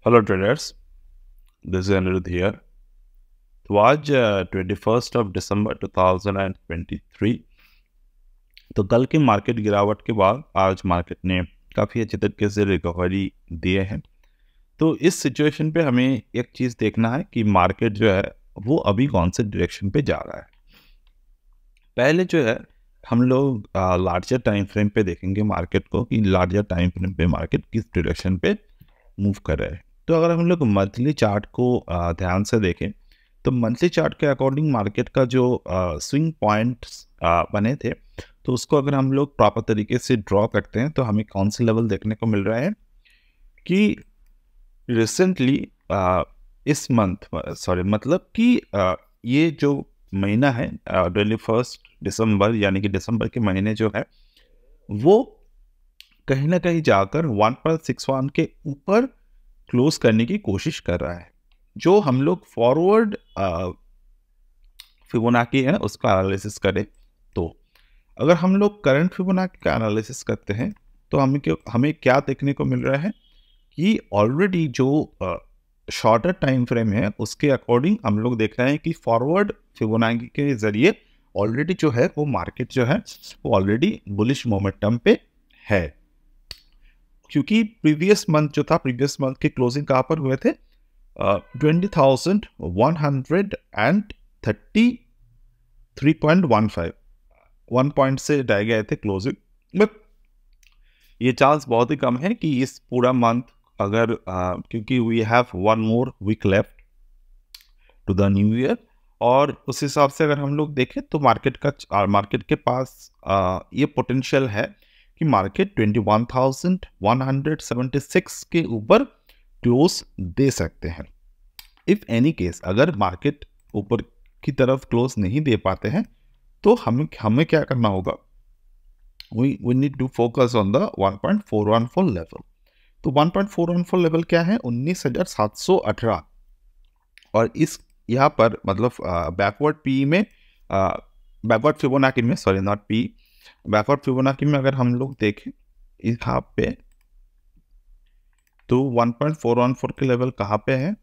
Hello traders, this is Aniruddh here. तो आज 21 दिसंबर 2023। तो कल की मार्केट गिरावट के बाद आज मार्केट ने काफ़ी अच्छे तरीके से रिकवरी दिए हैं। तो इस सिचुएशन पे हमें एक चीज़ देखना है कि मार्केट जो है वो अभी कौन से डायरेक्शन पे जा रहा है। पहले जो है हम लोग लार्जर टाइम फ्रेम पे देखेंगे मार्केट को कि लार्जर टाइम फ्रेम पे मार्केट किस डायरेक्शन पे मूव कर रहा है। तो अगर हम लोग मंथली चार्ट को ध्यान से देखें तो मंथली चार्ट के अकॉर्डिंग मार्केट का जो स्विंग पॉइंट्स बने थे, तो उसको अगर हम लोग प्रॉपर तरीके से ड्रॉ करते हैं तो हमें कौन से लेवल देखने को मिल रहा है कि रिसेंटली इस मंथ मतलब कि ये जो महीना है 21 दिसंबर यानी कि दिसंबर के महीने जो है वो कहीं ना कहीं जाकर 1.61 के ऊपर क्लोज करने की कोशिश कर रहा है। जो हम लोग फॉरवर्ड फिबोनाची है उसका एनालिसिस करें तो अगर हम लोग करंट फिबोनाची का एनालिसिस करते हैं तो हमें क्या देखने को मिल रहा है कि ऑलरेडी जो शॉर्टर टाइम फ्रेम है उसके अकॉर्डिंग हम लोग देख रहे हैं कि फॉरवर्ड फिबोनाची के जरिए ऑलरेडी जो है वो मार्केट जो है वो ऑलरेडी बुलिश मोमेंटम पे है। क्योंकि प्रीवियस मंथ जो था, प्रीवियस मंथ के क्लोजिंग कहाँ पर हुए थे? 20,133.15 1 पॉइंट से रह गए थे क्लोजिंग, बट ये चांस बहुत ही कम है कि इस पूरा मंथ अगर क्योंकि we have 1 more week left to the new year, और उस हिसाब से अगर हम लोग देखें तो मार्केट के पास ये पोटेंशियल है कि मार्केट 21,176 के ऊपर क्लोज दे सकते हैं। इफ एनी केस अगर मार्केट ऊपर की तरफ क्लोज नहीं दे पाते हैं तो हमें क्या करना होगा? We need to focus on the 1.414 level. तो 1.414 लेवल क्या है? 19,718। और इस यहाँ पर मतलब बैकवर्ड पी में बैकवर्ड फिबोनाची में बैकवर्ड फिबोनाची में अगर हम लोग देखें यहाँ पे तो 1.414 के लेवल कहाँ पे है?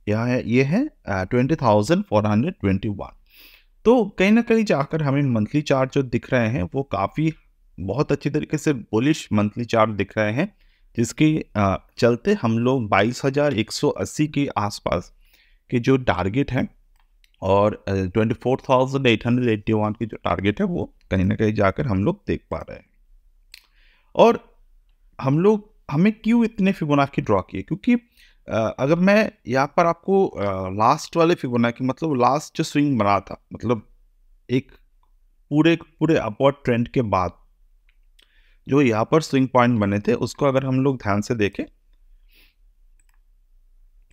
यहाँ है, ये है 20,421। तो कहीं ना कहीं जाकर हमें मंथली चार्ट जो दिख रहे हैं वो काफ़ी बहुत अच्छी तरीके से बुलिश मंथली चार्ट दिख रहे हैं, जिसके चलते हम लोग 22,180 के आसपास के जो टारगेट है और 24,881 की जो टारगेट है वो कहीं ना कहीं जाकर हम लोग देख पा रहे हैं। और हमें क्यों इतने फिबोनाची ड्रॉ किए? क्योंकि अगर मैं यहाँ पर आपको लास्ट वाले फिबोनाची मतलब लास्ट जो स्विंग बना था, मतलब एक पूरे अपवर्ड ट्रेंड के बाद जो यहाँ पर स्विंग पॉइंट बने थे उसको अगर हम लोग ध्यान से देखें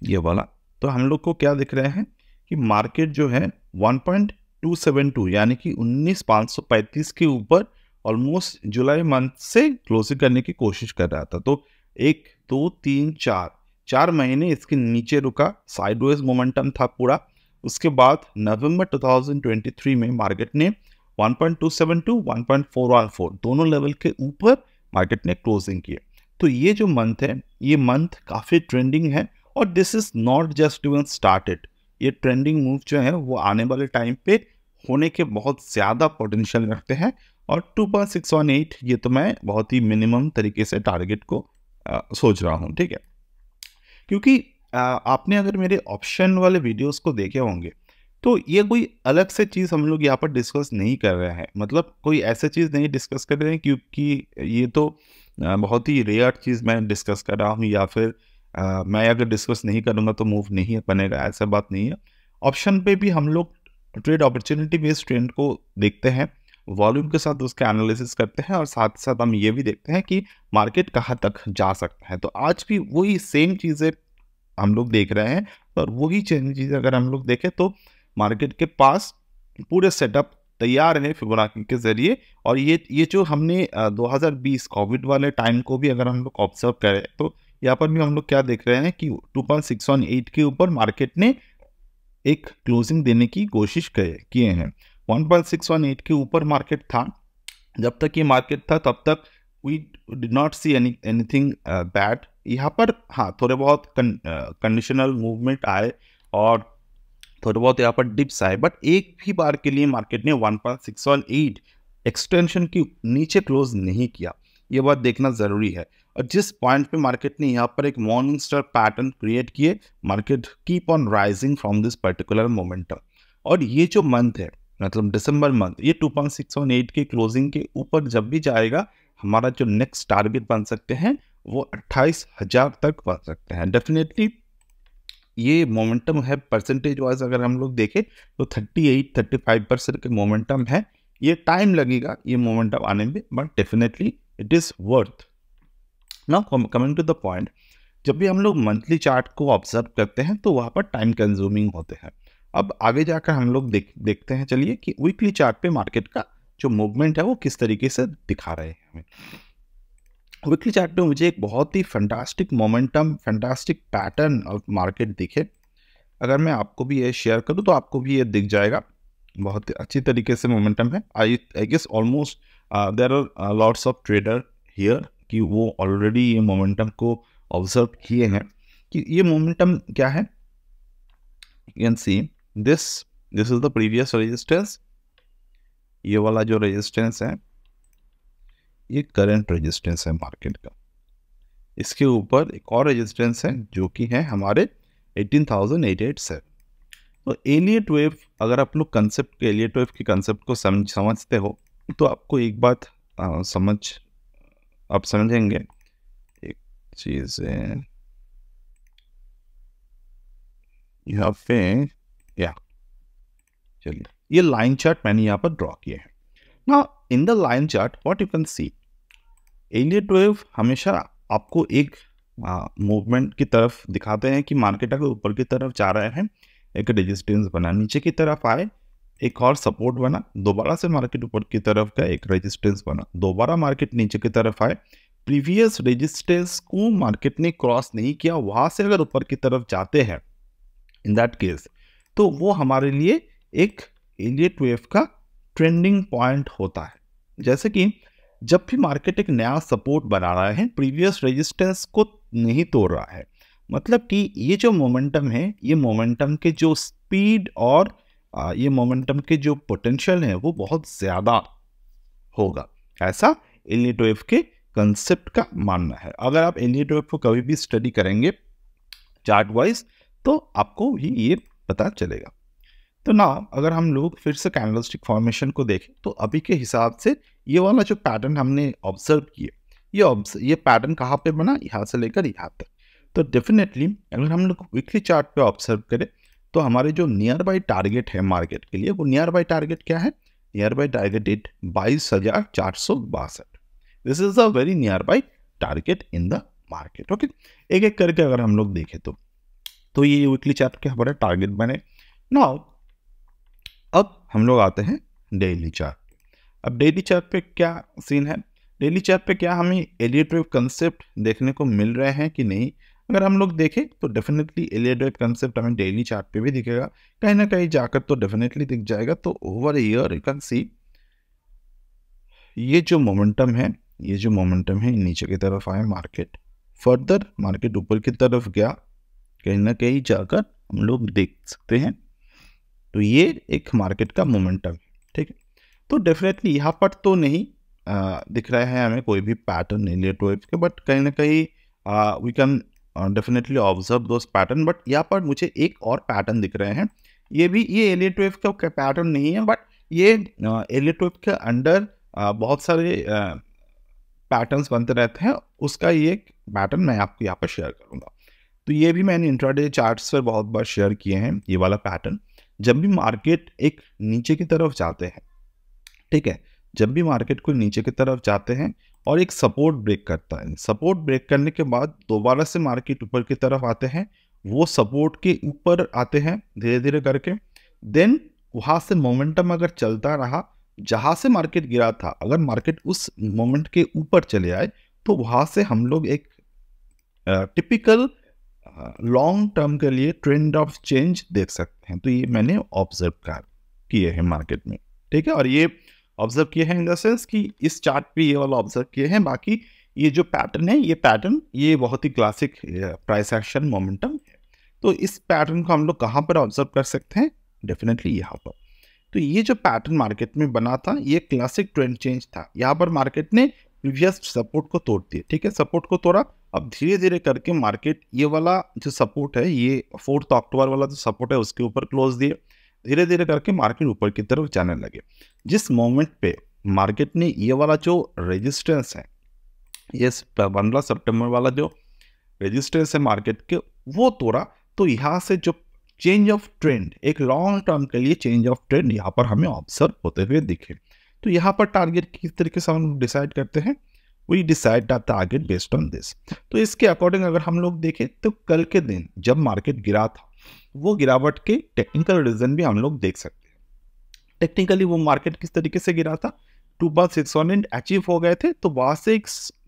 ये वाला, तो हम लोग को क्या दिख रहे हैं कि मार्केट जो है 1.272 यानी कि 19,535 के ऊपर ऑलमोस्ट जुलाई मंथ से क्लोजिंग करने की कोशिश कर रहा था। तो 1 2 3 4 महीने इसके नीचे रुका, साइडवेज मोमेंटम था पूरा। उसके बाद नवंबर 2023 में मार्केट ने 1.272 1.414 दोनों लेवल के ऊपर मार्केट ने क्लोजिंग किया। तो ये जो मंथ है ये मंथ काफ़ी ट्रेंडिंग है और this is not just even started. ये ट्रेंडिंग मूव जो है वो आने वाले टाइम पे होने के बहुत ज़्यादा पोटेंशियल रखते हैं। और 2.618 ये तो मैं बहुत ही मिनिमम तरीके से टारगेट को सोच रहा हूँ, ठीक है। क्योंकि आपने अगर मेरे ऑप्शन वाले वीडियोस को देखे होंगे तो ये कोई अलग से चीज़ हम लोग यहाँ पर डिस्कस नहीं कर रहे हैं, मतलब कोई ऐसे चीज़ नहीं डिस्कस कर रहे हैं क्योंकि ये तो बहुत ही रेयर चीज़ मैं डिस्कस कर रहा हूँ या फिर मैं अगर डिस्कस नहीं करूँगा तो मूव नहीं बनेगा, ऐसा बात नहीं है। ऑप्शन पे भी हम लोग ट्रेड अपॉर्चुनिटी बेस्ड ट्रेंड को देखते हैं, वॉल्यूम के साथ उसका एनालिसिस करते हैं और साथ साथ हम ये भी देखते हैं कि मार्केट कहाँ तक जा सकता है। तो आज भी वही सेम चीज़ें हम लोग देख रहे हैं और वही चीज़ें अगर हम लोग देखें तो मार्केट के पास पूरे सेटअप तैयार है फिबोनाची के जरिए। और ये जो हमने 2020 कोविड वाले टाइम को भी अगर हम लोग ऑब्जर्व करें तो यहाँ पर भी हम लोग क्या देख रहे हैं कि 2.618 के ऊपर मार्केट ने एक क्लोजिंग देने की कोशिश किए हैं। 1.618 के ऊपर मार्केट था, जब तक ये मार्केट था तब तक we did not see anything bad यहाँ पर। हाँ, थोड़े बहुत कंडीशनल मूवमेंट आए और थोड़े बहुत यहाँ पर डिप्स आए, बट एक भी बार के लिए मार्केट ने 1.618 एक्सटेंशन की नीचे क्लोज नहीं किया। ये बात देखना ज़रूरी है। और जिस पॉइंट पे मार्केट ने यहाँ पर एक मॉर्निंग स्टार पैटर्न क्रिएट किए, market keep on rising from this particular momentum. और ये जो मंथ है, मतलब दिसंबर मंथ, ये 2.618 के क्लोजिंग के ऊपर जब भी जाएगा, हमारा जो नेक्स्ट टारगेट बन सकते हैं वो 28,000 तक बन सकते हैं। डेफिनेटली ये मोमेंटम है, परसेंटेज वाइज अगर हम लोग देखें तो 38-35% के मोमेंटम है। ये टाइम लगेगा ये मोमेंटम आने में, but definitely it is worth. Now coming to the point, जब भी हम लोग मंथली चार्ट को ऑब्जर्व करते हैं तो वहाँ पर टाइम कंज्यूमिंग होते हैं। अब आगे जाकर हम लोग देखते हैं, चलिए, कि वीकली चार्ट पे मार्केट का जो मूवमेंट है वो किस तरीके से दिखा रहे हैं हमें। वीकली चार्ट पे मुझे एक बहुत ही fantastic momentum, fantastic pattern of market दिखे। अगर मैं आपको भी ये शेयर करूँ तो आपको भी ये दिख जाएगा। बहुत अच्छी तरीके से मोमेंटम है। I guess almost there are lots of trader here कि वो ऑलरेडी ये मोमेंटम को ऑब्जर्व किए हैं कि ये मोमेंटम क्या है। You can see this is the previous resistance. ये वाला जो रेजिस्टेंस है ये करंट रेजिस्टेंस है मार्केट का। इसके ऊपर एक और रेजिस्टेंस है जो कि है हमारे 18,887। तो एलियट वेव, अगर आप लोग कंसेप्ट के एलियट वेव के कंसेप्ट को समझते हो तो आपको एक बात आप समझेंगे। एक चीज़ है यहाँ पे, या चलिए, ये लाइन चार्ट मैंने यहाँ पर ड्रॉ किया है ना। In the line chart what you can see, Elliott wave हमेशा आपको एक मूवमेंट की तरफ दिखाते हैं कि मार्केट अगर ऊपर की तरफ जा रहे हैं, एक रेजिस्टेंस बना, नीचे की तरफ आए एक और सपोर्ट बना, दोबारा से मार्केट ऊपर की तरफ का एक रेजिस्टेंस बना, दोबारा मार्केट नीचे की तरफ आए, प्रीवियस रेजिस्टेंस को मार्केट ने क्रॉस नहीं किया, वहां से अगर ऊपर की तरफ जाते हैं इन दैट केस, तो वो हमारे लिए एक एलियट वेव का ट्रेंडिंग पॉइंट होता है। जैसे कि जब भी मार्केट एक नया सपोर्ट बना रहा है, प्रीवियस रेजिस्टेंस को नहीं तोड़ रहा है, मतलब कि ये जो मोमेंटम है, ये मोमेंटम के जो स्पीड और ये मोमेंटम के जो पोटेंशियल है वो बहुत ज़्यादा होगा, ऐसा एलियट वेव के कंसेप्ट का मानना है। अगर आप एलियट वेव को कभी भी स्टडी करेंगे चार्ट वाइज तो आपको भी ये पता चलेगा। तो ना, अगर हम लोग फिर से कैंडलस्टिक फॉर्मेशन को देखें तो अभी के हिसाब से ये वाला जो पैटर्न हमने ऑब्जर्व किए, ये पैटर्न कहाँ पे बना, यहाँ से लेकर यहाँ तक। तो डेफिनेटली अगर हम लोग वीकली चार्ट पे ऑब्जर्व करें तो हमारे जो नियर बाई टारगेट है मार्केट के लिए, वो नियर बाई टारगेट क्या है, near by target it 22,462। This is a very near by target in the market. Okay, एक एक करके अगर हम लोग देखें तो ये वीकली चार्ट के हमारे टारगेट बने। नाउ अब हम लोग आते हैं डेली चार्ट पे। अब डेली चार्ट पे क्या सीन है, डेली चार्ट पे क्या हमें एलियट वेव कंसेप्ट देखने को मिल रहे हैं कि नहीं। अगर हम लोग देखें तो डेफिनेटली एलियट वेव कंसेप्ट हमें डेली चार्ट पे भी दिखेगा, कहीं ना कहीं जाकर तो डेफिनेटली दिख जाएगा। तो ओवर ईयर यू कैन सी ये जो मोमेंटम है, ये जो मोमेंटम है नीचे की तरफ आए, मार्केट फर्दर मार्केट ऊपर की तरफ गया, कहीं ना कहीं जाकर हम लोग देख सकते हैं। तो ये एक मार्केट का मोमेंटम है, ठीक है। तो डेफिनेटली यहाँ पर तो नहीं दिख रहा है हमें कोई भी पैटर्न एलियट वेव के, बट कहीं ना कहीं we can definitely observe those pattern. But यहाँ पर मुझे एक और पैटर्न दिख रहे हैं, ये भी ये एलियट वेव का पैटर्न नहीं है, बट ये एलियट वेव के अंडर बहुत सारे पैटर्न्स बनते रहते हैं, उसका ये पैटर्न मैं आपको यहाँ पर शेयर करूँगा। तो ये भी मैंने इंट्राडे चार्ट्स पर बहुत बार शेयर किए हैं, ये वाला पैटर्न। जब भी मार्केट एक नीचे की तरफ जाते हैं, ठीक है, जब भी मार्केट को नीचे की तरफ जाते हैं और एक सपोर्ट ब्रेक करता है, सपोर्ट ब्रेक करने के बाद दोबारा से मार्केट ऊपर की तरफ आते हैं, वो सपोर्ट के ऊपर आते हैं धीरे धीरे करके, देन वहाँ से मोमेंटम अगर चलता रहा, जहाँ से मार्केट गिरा था, अगर मार्केट उस मोमेंट के ऊपर चले आए तो वहाँ से हम लोग एक टिपिकल लॉन्ग टर्म के लिए ट्रेंड ऑफ चेंज देख सकते हैं। तो ये मैंने ऑब्जर्व किए हैं मार्केट में, ठीक है। और ये ऑब्जर्व किए हैं इन द सेंस कि इस चार्ट पे ये वाला ऑब्जर्व किए हैं। बाकी ये जो पैटर्न है, ये पैटर्न ये बहुत ही क्लासिक प्राइस एक्शन मोमेंटम है। तो इस पैटर्न को हम लोग कहाँ पर ऑब्जर्व कर सकते हैं? डेफिनेटली यहाँ पर। तो ये जो पैटर्न मार्केट में बना था, ये क्लासिक ट्रेंड चेंज था। यहाँ पर मार्केट ने प्रीवियस सपोर्ट को तोड़ दिया, ठीक है, सपोर्ट को तोड़ा। अब धीरे धीरे करके मार्केट ये वाला जो सपोर्ट है, ये 4 अक्टूबर वाला जो सपोर्ट है उसके ऊपर क्लोज दिए। धीरे धीरे करके मार्केट ऊपर की तरफ जाने लगे। जिस मोमेंट पे मार्केट ने ये वाला जो रेजिस्टेंस है, ये 15 सितंबर वाला जो रेजिस्टेंस है मार्केट के, वो तोड़ा, तो यहाँ से जो चेंज ऑफ ट्रेंड, एक लॉन्ग टर्म के लिए चेंज ऑफ ट्रेंड यहाँ पर हमें ऑब्जर्व होते हुए दिखे। तो यहाँ पर टारगेट किस तरीके से हम डिसाइड करते हैं? We decide the target based on this. तो इसके अकॉर्डिंग अगर हम लोग देखें तो कल के दिन जब मार्केट गिरा था, वो गिरावट के टेक्निकल रीजन भी हम लोग देख सकते हैं। टेक्निकली वो मार्केट किस तरीके से गिरा था, 2618 अचीव हो गए थे, तो वहां से एक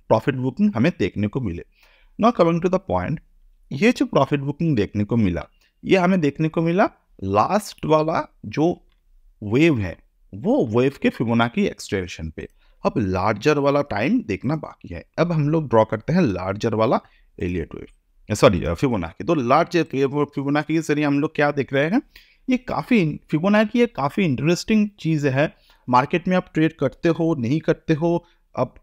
प्रॉफिट बुकिंग हमें देखने को मिले। Now coming to the point, ये जो प्रॉफिट बुकिंग देखने को मिला, ये हमें देखने को मिला लास्ट वाला जो वेव है, वो वेव के फिबोनाची एक्सटेंशन पे। अब लार्जर वाला टाइम देखना बाकी है। अब हम लोग ड्रॉ करते हैं लार्जर वाला एलियट वेव, सॉरी फिबोनाची। तो लार्ज फिबोनाची के जरिए हम लोग क्या देख रहे हैं, ये काफ़ी फिबोनाची ये काफ़ी इंटरेस्टिंग चीज़ है। मार्केट में आप ट्रेड करते हो नहीं करते हो, अब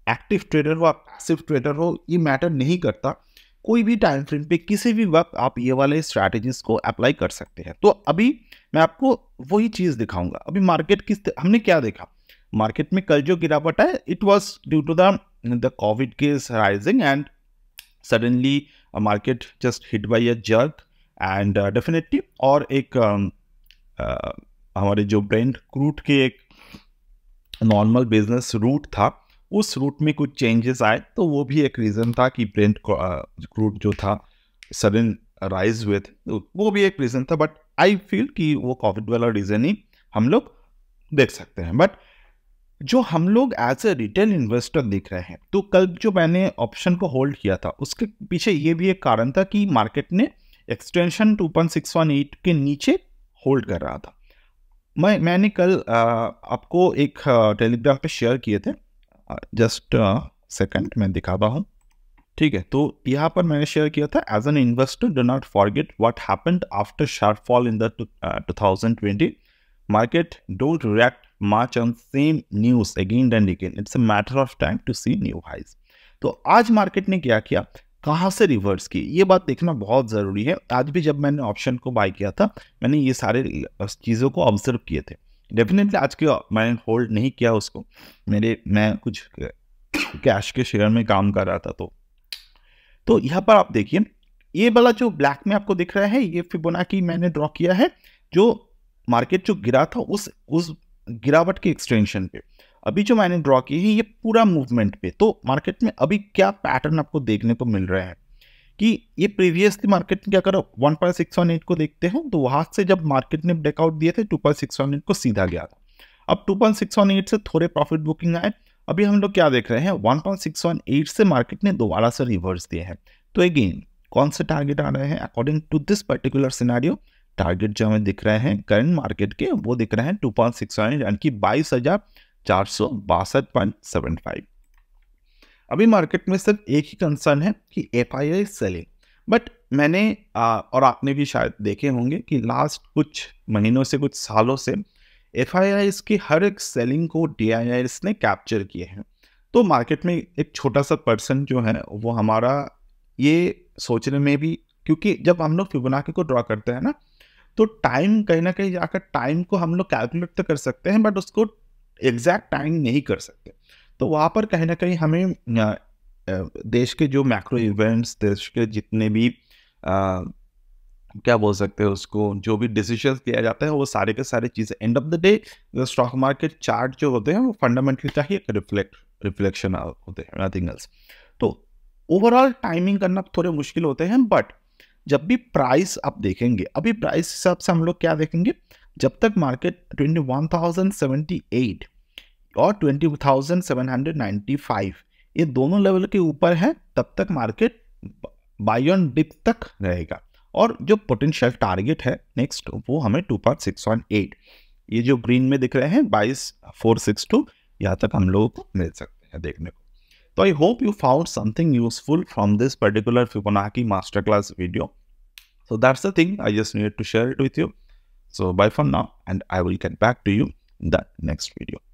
एक्टिव ट्रेडर हो आप पैसिव ट्रेडर हो, ये मैटर नहीं करता। कोई भी टाइम फ्रेम पे किसी भी वक्त आप ये वाले स्ट्रैटेजीज को अप्लाई कर सकते हैं। तो अभी मैं आपको वही चीज़ दिखाऊंगा। अभी मार्केट हमने क्या देखा, मार्केट में कल जो गिरावट है, it was due to the covid case rising and suddenly market just hit by a jerk and definitely. और एक हमारे जो ब्रेंट क्रूड के एक नॉर्मल बिजनेस रूट था, उस रूट में कुछ चेंजेस आए, तो वो भी एक रीज़न था कि ब्रेंट क्रूड जो था सडन राइज हुए थे, वो भी एक रीज़न था। बट आई फील कि वो कोविड वाला रीज़न ही हम लोग देख सकते हैं। बट जो हम लोग एज ए रिटेल इन्वेस्टर देख रहे हैं, तो कल जो मैंने ऑप्शन को होल्ड किया था, उसके पीछे ये भी एक कारण था कि मार्केट ने एक्सटेंशन 2.618 के नीचे होल्ड कर रहा था। मैंने कल आपको एक टेलीग्राम पे शेयर किए थे, जस्ट सेकंड मैं दिखाता हूँ, ठीक है। तो यहाँ पर मैंने शेयर किया था, as an investor do not forget what happened after sharp fall in the 2020 market, don't react much on same news again and again, it's a matter of time to see new highs. तो आज market ने क्या किया, कहाँ से reverse की, ये बात देखना बहुत ज़रूरी है। आज भी जब मैंने ऑप्शन को बाय किया था, मैंने ये सारे चीज़ों को ऑब्जर्व किए थे। डेफिनेटली आज के मैंने होल्ड नहीं किया उसको, मैं कुछ कैश के शेयर में काम कर रहा था। तो यहाँ पर आप देखिए, ये वाला जो ब्लैक में आपको दिख रहा है, ये फिबोनाची मैंने ड्रॉ किया है, जो मार्केट जो गिरा था उस गिरावट के एक्सटेंशन पे। अभी जो मैंने ड्रॉ की है, ये पूरा मूवमेंट पे। तो मार्केट में अभी क्या पैटर्न आपको देखने को मिल रहा है कि ये प्रीवियसली मार्केट में क्या करो, 1.618 को देखते हैं, तो वहां से जब मार्केट ने ब्रेकआउट दिए थे 2.618 को सीधा गया था। अब 2.618 से थोड़े प्रॉफिट बुकिंग आए। अभी हम लोग क्या देख रहे हैं, 1.618 से मार्केट ने दोबारा से रिवर्स दिए हैं। तो अगेन कौन से टारगेट आ रहे हैं according to this particular scenario, target जो हमें दिख रहे हैं करंट मार्केट के, वो दिख रहे हैं 2.618 यानी कि 22,462.75। अभी मार्केट में सिर्फ एक ही कंसर्न है कि FII सेलिंग। बट मैंने और आपने भी शायद देखे होंगे कि लास्ट कुछ महीनों से, कुछ सालों से FIIs की हर एक सेलिंग को DIIs ने कैप्चर किए हैं। तो मार्केट में एक छोटा सा पर्सन जो है, वो हमारा ये सोचने में भी, क्योंकि जब हम लोग फिबोनाची को ड्रॉ करते हैं ना, तो टाइम कहीं ना कहीं जाकर टाइम को हम लोग कैलकुलेट तो कर सकते हैं, बट उसको एग्जैक्ट टाइम नहीं कर सकते। तो वहाँ पर कहीं ना कहीं हमें देश के जो मैक्रो इवेंट्स, देश के जितने भी क्या बोल सकते हैं उसको, जो भी डिसीजंस लिया जाता है, वो सारे के सारे चीज़ें end of the day stock market chart जो होते हैं, वो फंडामेंटली चाहिए एक रिफ्लेक्शन होते हैं, नथिंग एल्स। तो ओवरऑल टाइमिंग करना थोड़े मुश्किल होते हैं। बट जब भी प्राइस आप देखेंगे, अभी प्राइस हिसाब से हम लोग क्या देखेंगे, जब तक मार्केट 21,078 और 20,795 ये दोनों लेवल के ऊपर है, तब तक मार्केट बाय ऑन डिप तक रहेगा। और जो पोटेंशियल टारगेट है नेक्स्ट, वो हमें 2.618 ये जो ग्रीन में दिख रहे हैं 22,462, यहाँ तक हम लोगों को मिल सकते हैं देखने को। तो I hope you found something useful from this particular Fibonacci master class video. So that's the thing, I just needed to share it with you. So bye for now, and I will get back to you in the next video.